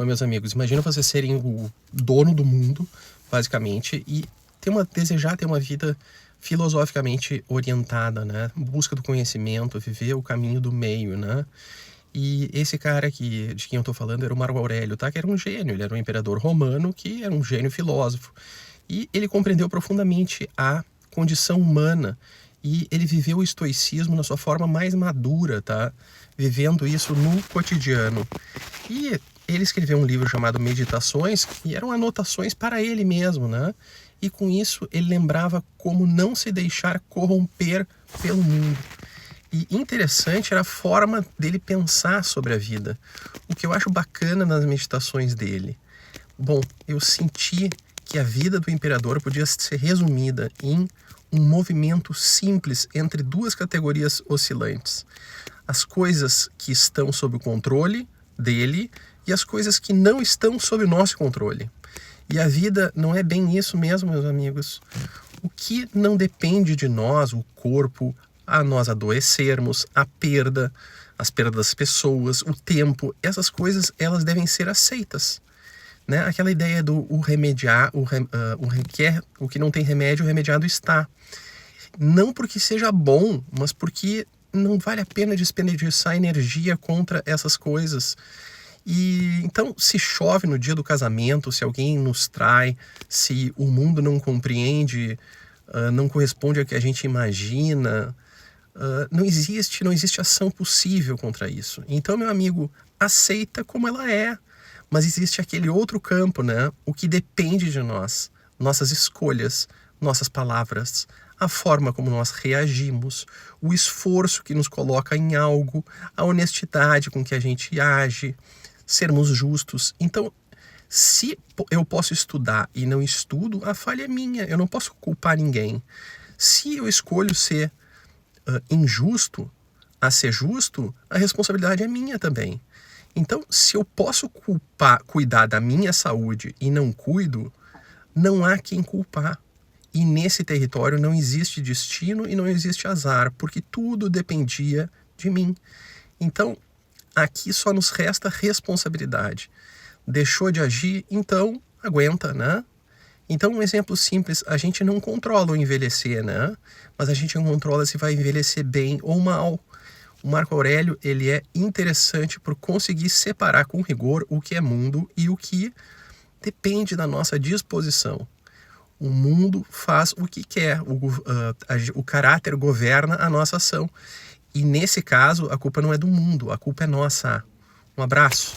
Bom, meus amigos, imagina vocês serem o dono do mundo, basicamente, e desejar ter uma vida filosoficamente orientada, né? Busca do conhecimento, viver o caminho do meio, né? E esse cara aqui, de quem eu tô falando, era o Marco Aurélio, tá? Que era um gênio, ele era um imperador romano que era um gênio filósofo. E ele compreendeu profundamente a condição humana e ele viveu o estoicismo na sua forma mais madura, tá? Vivendo isso no cotidiano. E ele escreveu um livro chamado Meditações, e eram anotações para ele mesmo, né? E com isso ele lembrava como não se deixar corromper pelo mundo. E interessante era a forma dele pensar sobre a vida. O que eu acho bacana nas meditações dele. Bom, eu senti que a vida do imperador podia ser resumida em um movimento simples entre duas categorias oscilantes. As coisas que estão sob o controle dele e as coisas que não estão sob o nosso controle. E a vida não é bem isso mesmo, meus amigos. O que não depende de nós, o corpo, a nós adoecermos, as perdas das pessoas, o tempo, essas coisas elas devem ser aceitas. Né? Aquela ideia do o que não tem remédio, o remediado está. Não porque seja bom, mas porque não vale a pena desperdiçar energia contra essas coisas. E então, se chove no dia do casamento, se alguém nos trai, se o mundo não compreende, não corresponde ao que a gente imagina, não existe ação possível contra isso. Então, meu amigo, aceita como ela é. Mas existe aquele outro campo, né? O que depende de nós, nossas escolhas, nossas palavras, a forma como nós reagimos, o esforço que nos coloca em algo, a honestidade com que a gente age, sermos justos. Então, se eu posso estudar e não estudo, a falha é minha, eu não posso culpar ninguém. Se eu escolho ser injusto a ser justo, a responsabilidade é minha também. Então, se eu posso cuidar da minha saúde e não cuido, não há quem culpar. E nesse território não existe destino e não existe azar, porque tudo dependia de mim. Então, aqui só nos resta responsabilidade. Deixou de agir, então aguenta, né? Então, um exemplo simples, a gente não controla o envelhecer, né? Mas a gente controla se vai envelhecer bem ou mal. O Marco Aurélio, ele é interessante por conseguir separar com rigor o que é mundo e o que depende da nossa disposição. O mundo faz o que quer, o caráter governa a nossa ação. E nesse caso, a culpa não é do mundo, a culpa é nossa. Um abraço.